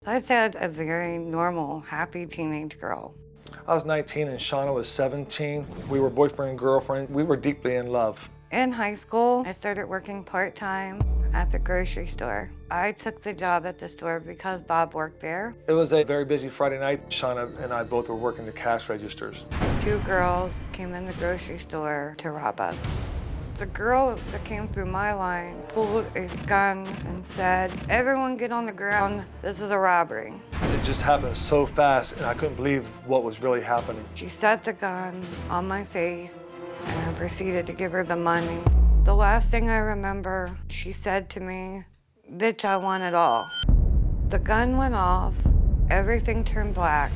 I said a very normal, happy teenage girl. I was 19 and Shawna was 17. We were boyfriend and girlfriend. We were deeply in love. In high school, I started working part-time at the grocery store. I took the job at the store because Bob worked there. It was a very busy Friday night. Shawna and I both were working the cash registers. 2 girls came in the grocery store to rob us. The girl that came through my line pulled a gun and said, "Everyone get on the ground, this is a robbery." It just happened so fast and I couldn't believe what was really happening. She set the gun on my face and I proceeded to give her the money. The last thing I remember, she said to me, "Bitch, I want it all." The gun went off, everything turned black.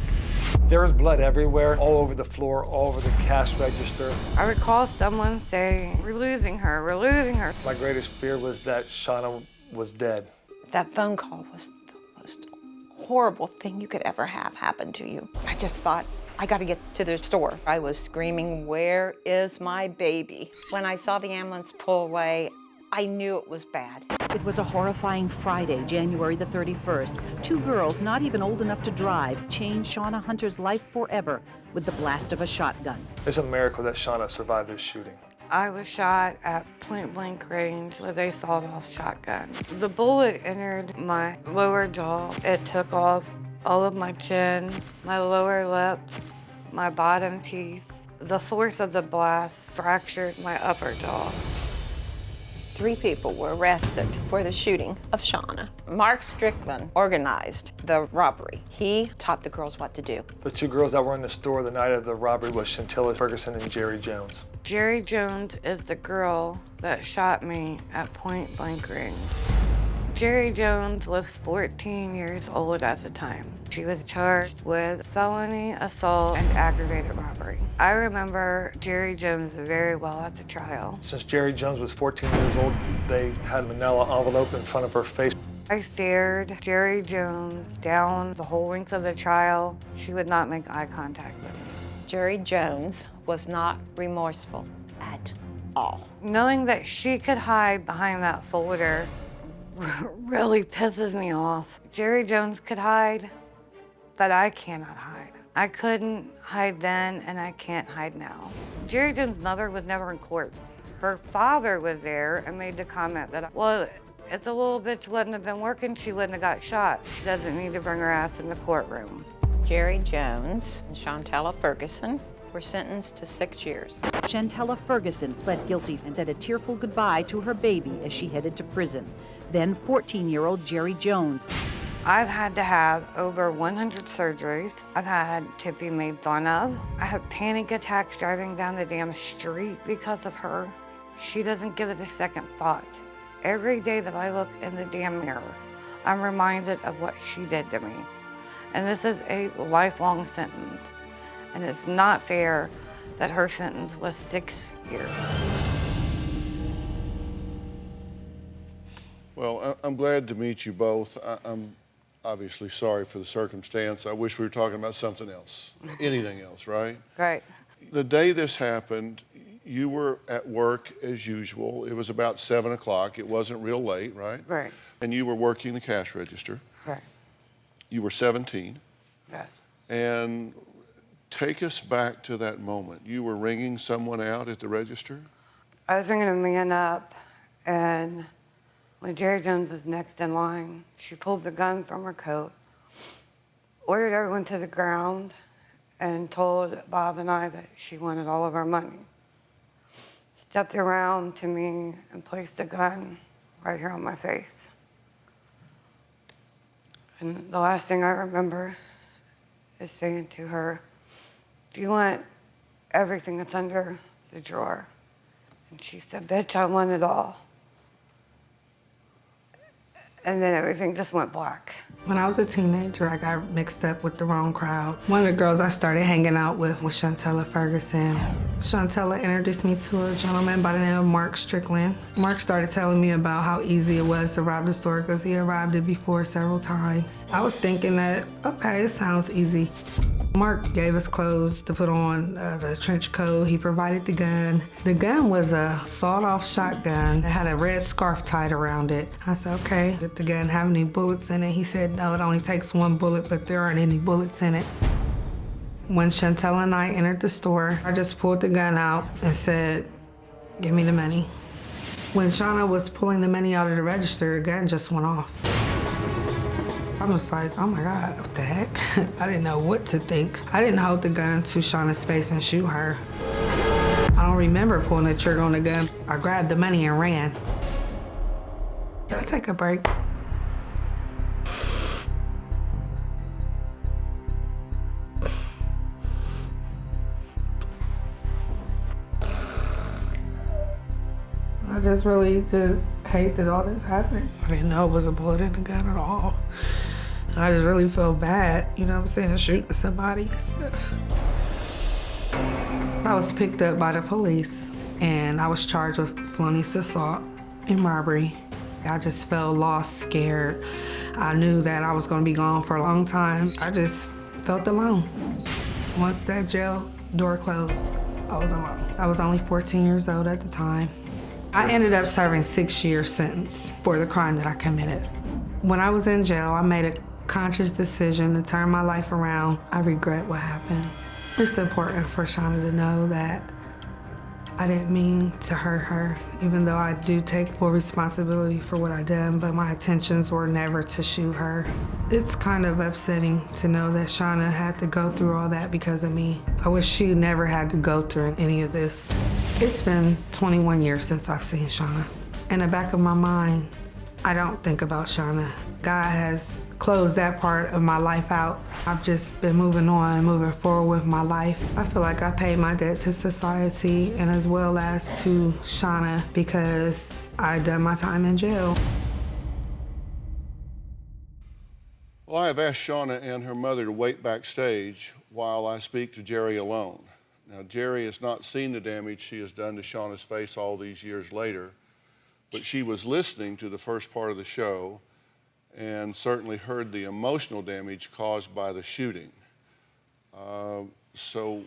There was blood everywhere, all over the floor, all over the cash register. I recall someone saying, "We're losing her, we're losing her." My greatest fear was that Shawna was dead. That phone call was the most horrible thing you could ever have happen to you. I just thought, I gotta get to the store. I was screaming, "Where is my baby?" When I saw the ambulance pull away, I knew it was bad. It was a horrifying Friday, January the 31st. 2 girls, not even old enough to drive, changed Shawna Hunter's life forever with the blast of a shotgun. It's a miracle that Shawna survived this shooting. I was shot at point-blank range with a sawed-off shotgun. The bullet entered my lower jaw. It took off all of my chin, my lower lip, my bottom teeth. The force of the blast fractured my upper jaw. 3 people were arrested for the shooting of Shawna. Mark Strickland organized the robbery. He taught the girls what to do. The 2 girls that were in the store the night of the robbery was Chantella Ferguson and Jerrie Jones. Jerrie Jones is the girl that shot me at point-blank range. Jerrie Jones was 14 years old at the time. She was charged with felony assault and aggravated robbery. I remember Jerrie Jones very well at the trial. Since Jerrie Jones was 14 years old, they had a manila envelope in front of her face. I stared Jerrie Jones down the whole length of the trial. She would not make eye contact with me. Jerrie Jones was not remorseful at all. Knowing that she could hide behind that folder really pisses me off. Jerrie Jones could hide, but I cannot hide. I couldn't hide then, and I can't hide now. Jerrie Jones' mother was never in court. Her father was there and made the comment that, well, if the little bitch wouldn't have been working, she wouldn't have got shot. She doesn't need to bring her ass in the courtroom. Jerrie Jones and Chantella Ferguson were sentenced to 6 years. Chantella Ferguson pled guilty and said a tearful goodbye to her baby as she headed to prison. Then 14-year-old Jerrie Jones. I've had to have over 100 surgeries. I've had to be made fun of. I have panic attacks driving down the damn street because of her. She doesn't give it a second thought. Every day that I look in the damn mirror, I'm reminded of what she did to me. And this is a lifelong sentence. And it's not fair that her sentence was 6 years. Well, I'm glad to meet you both. I'm obviously sorry for the circumstance. I wish we were talking about something else, anything else, right? Right. The day this happened, you were at work as usual. It was about 7 o'clock. It wasn't real late, right? Right. And you were working the cash register. Right. You were 17. Yes. And take us back to that moment. You were ringing someone out at the register? I was ringing a man up, and when Jerrie Jones was next in line, she pulled the gun from her coat, ordered everyone to the ground, and told Bob and I that she wanted all of our money. Stepped around to me and placed the gun right here on my face. And the last thing I remember is saying to her, "Do you want everything that's under the drawer?" And she said, "Bitch, I want it all." And then everything just went black. When I was a teenager, I got mixed up with the wrong crowd. One of the girls I started hanging out with was Chantella Ferguson. Chantella introduced me to a gentleman by the name of Mark Strickland. Mark started telling me about how easy it was to rob the store because he had robbed it before several times. I was thinking that, okay, it sounds easy. Mark gave us clothes to put on, the trench coat. He provided the gun. The gun was a sawed-off shotgun. It had a red scarf tied around it. I said, okay, did the gun have any bullets in it? He said, no, it only takes one bullet, but there aren't any bullets in it. When Chantel and I entered the store, I just pulled the gun out and said, give me the money. When Shawna was pulling the money out of the register, the gun just went off. I was like, oh my God, what the heck? I didn't know what to think. I didn't hold the gun to Shawna's face and shoot her. I don't remember pulling the trigger on the gun. I grabbed the money and ran. Can I take a break? I just really hate that all this happened. I didn't know it was a bullet in the gun at all. And I just really feel bad, you know what I'm saying, shooting somebody and stuff. I was picked up by the police and I was charged with felonious assault and robbery. I just felt lost, scared. I knew that I was gonna be gone for a long time. I just felt alone. Once that jail door closed, I was alone. I was only 14 years old at the time. I ended up serving 6-year sentence for the crime that I committed. When I was in jail, I made a conscious decision to turn my life around. I regret what happened. It's important for Shawna to know that I didn't mean to hurt her, even though I do take full responsibility for what I done, but my intentions were never to shoot her. It's kind of upsetting to know that Shawna had to go through all that because of me. I wish she never had to go through any of this. It's been 21 years since I've seen Shawna. In the back of my mind, I don't think about Shawna. God has closed that part of my life out. I've just been moving on, moving forward with my life. I feel like I paid my debt to society and as well as to Shawna because I done my time in jail. Well, I have asked Shawna and her mother to wait backstage while I speak to Jerrie alone. Now, Jerrie has not seen the damage she has done to Shawna's face all these years later, but she was listening to the first part of the show and certainly heard the emotional damage caused by the shooting. So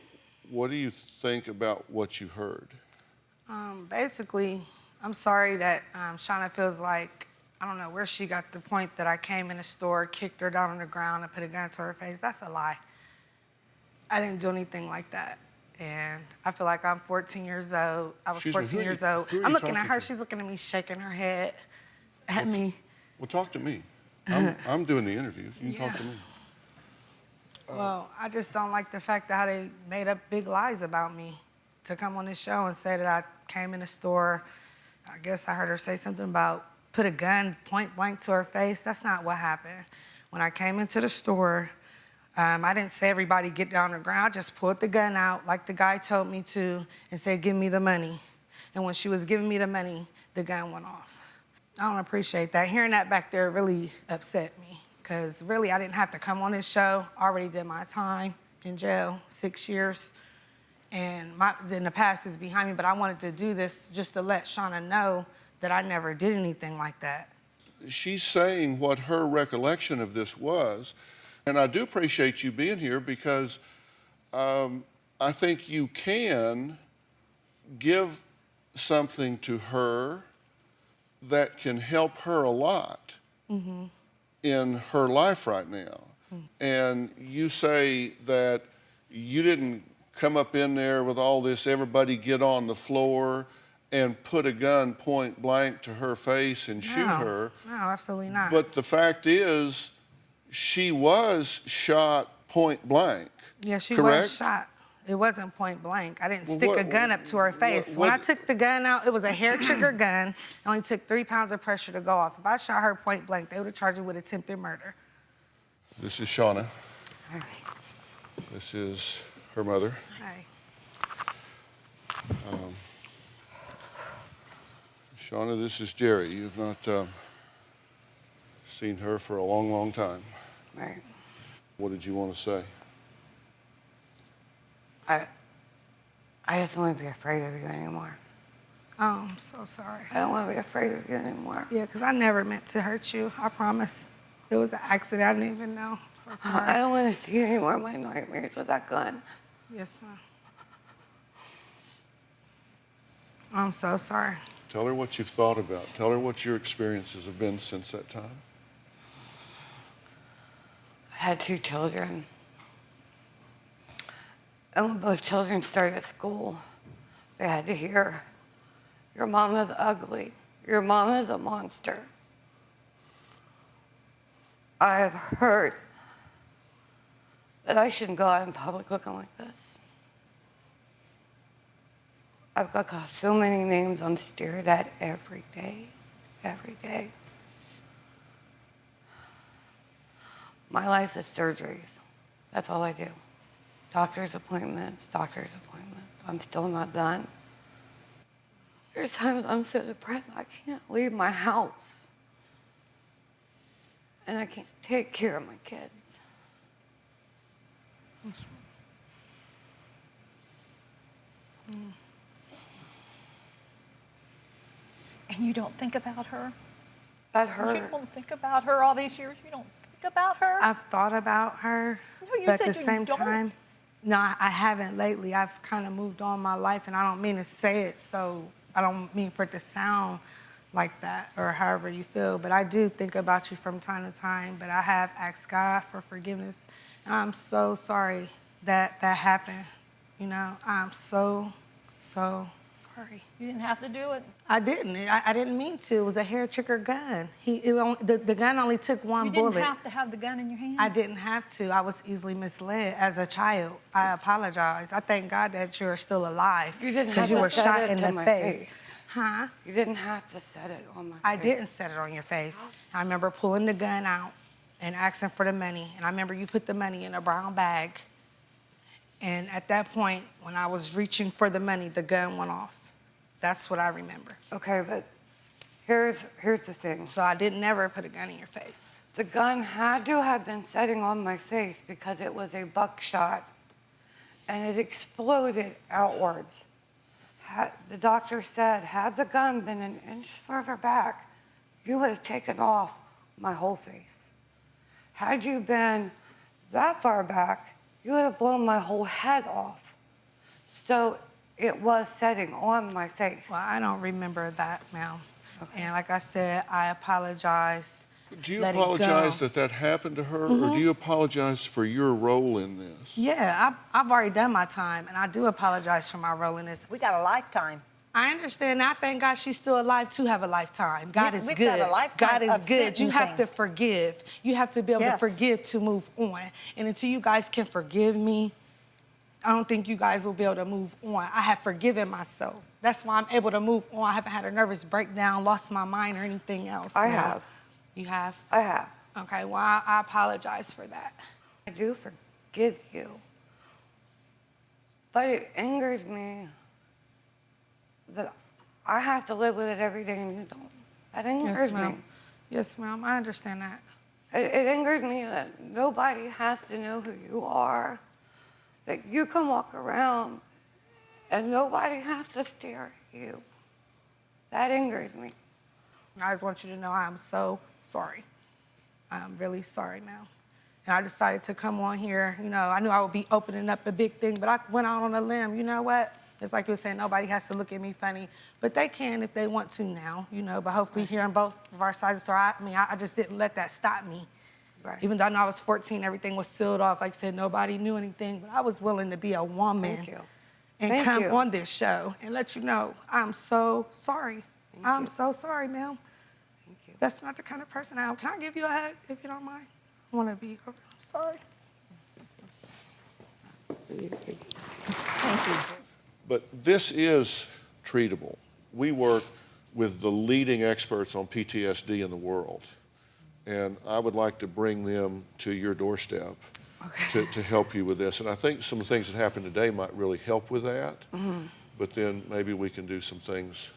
what do you think about what you heard? Basically, I'm sorry that Shawna feels like, I don't know where she got the point that I came in the store, kicked her down on the ground and put a gun to her face. That's a lie. I didn't do anything like that. And I feel like I'm 14 years old. I was 14 years old. I'm looking at her, she's looking at me, shaking her head at me. Well, talk to me. I'm doing the interviews. You can talk to me. Well, I just don't like the fact that how they made up big lies about me to come on this show and say that I came in the store. I guess I heard her say something about put a gun point blank to her face. That's not what happened. When I came into the store, I didn't say everybody get down on the ground. I just pulled the gun out like the guy told me to and said, give me the money. And when she was giving me the money, the gun went off. I don't appreciate that. Hearing that back there really upset me because really I didn't have to come on this show. I already did my time in jail, 6 years. And then the past is behind me, but I wanted to do this just to let Shawna know that I never did anything like that. She's saying what her recollection of this was, and I do appreciate you being here because I think you can give something to her that can help her a lot in her life right now. And you say that you didn't come up in there with all this, everybody get on the floor and put a gun point blank to her face and shoot her. No, absolutely not. But the fact is, she was shot point blank. Yeah, she correct? was shot. It wasn't point blank. I didn't stick a gun up to her face. When I took the gun out, it was a hair trigger gun. It only took 3 pounds of pressure to go off. If I shot her point blank, they would have charged me with attempted murder. This is Shawna. Hi. This is her mother. Hi. Shawna, this is Jerrie. You've not seen her for a long, long time. Right. What did you want to say? I just don't want to be afraid of you anymore. Oh, I'm so sorry. I don't want to be afraid of you anymore. Yeah, because I never meant to hurt you, I promise. It was an accident. I didn't even know. I'm so sorry. I don't want to see any more of my nightmares with that gun. Yes, ma'am. I'm so sorry. Tell her what you've thought about. Tell her what your experiences have been since that time. I had 2 children. And when both children started school, they had to hear, your mom is ugly. Your mom is a monster. I have heard that I shouldn't go out in public looking like this. I've got so many names I'm stared at every day, every day. My life is surgeries. That's all I do. Doctor's appointments, doctor's appointments. I'm still not done. There's times I'm so depressed I can't leave my house. And I can't take care of my kids. And you don't think about her? That hurt. You don't think about her all these years? You don't think about her? I've thought about her, No, you but said at the you same don't. time, no, I haven't lately. I've kind of moved on my life, and I don't mean to say it, so I don't mean for it to sound like that or however you feel, but I do think about you from time to time, but I have asked God for forgiveness, and I'm so sorry that that happened. You know, I'm so sorry. You didn't have to do it. I didn't. I didn't mean to. It was a hair trigger gun. The gun only took one You bullet. didn't have to have the gun in your hand? I didn't have to. I was easily misled as a child. I apologize. I thank God that you're still alive. You didn't have because you to were set shot it in to the my face. face. Huh? You didn't have to set it on my face. I didn't set it on your face. I remember pulling the gun out and asking for the money. And I remember you put the money in a brown bag. And at that point, when I was reaching for the money, the gun went off. That's what I remember. Okay, but here's the thing. So I didn't never put a gun in your face. The gun had to have been setting on my face because it was a buckshot and it exploded outwards. The doctor said, had the gun been an inch further back, you would have taken off my whole face. Had you been that far back, you would have blown my whole head off. So it was setting on my face. Well, I don't remember that, ma'am. Okay. And like I said, I apologize. Do you Let it apologize go. that happened to her, or do you apologize for your role in this? Yeah, I've already done my time, and I do apologize for my role in this. We got a lifetime. I understand. I thank God she's still alive to have a lifetime. God is We've good. got a lifetime God is of good. You have sentencing. to forgive. You have to be able to Yes. forgive to move on. And until you guys can forgive me, I don't think you guys will be able to move on. I have forgiven myself. That's why I'm able to move on. I haven't had a nervous breakdown, lost my mind, or anything else. I No. have. You have? I have. Okay, well, I apologize for that. I do forgive you. But it angers me that I have to live with it every day and you don't. That angers Yes, me. ma'am. Yes, ma'am. I understand that. It angers me that nobody has to know who you are. That you can walk around and nobody has to stare at you. That angers me. I just want you to know I'm so sorry. I'm really sorry, ma'am. And I decided to come on here. You know, I knew I would be opening up a big thing, but I went out on a limb. You know what? It's like you were saying, nobody has to look at me funny, but they can if they want to now, you know, but hopefully hearing both of our sides of the story, I just didn't let that stop me. Right. Even though I know I was 14, everything was sealed off. Like I said, nobody knew anything, but I was willing to be a woman. Thank you. And Thank come you. on this show and let you know I'm so sorry. I'm you. so sorry, ma'am. Thank you. That's not the kind of person I am. Can I give you a hug if you don't mind? I want to be over. I'm sorry. Thank you. But this is treatable. We work with the leading experts on PTSD in the world. And I would like to bring them to your doorstep to help you with this. And I think some of the things that happened today might really help with that. But then maybe we can do some things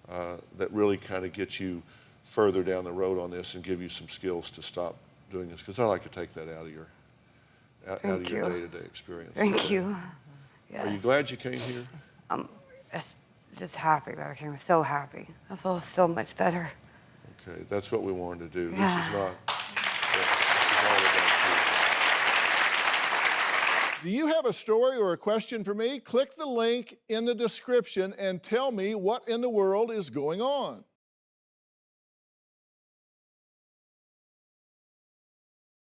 that really kind of get you further down the road on this and give you some skills to stop doing this. Because I like to take that out of your Thank you. day-to-day experience. Thank you. Are you Yes. glad you came here? Just happy that I came. So happy. I feel so much better. Okay, that's what we wanted to do. Yeah. This is not Do you have a story or a question for me? Click the link in the description and tell me what in the world is going on.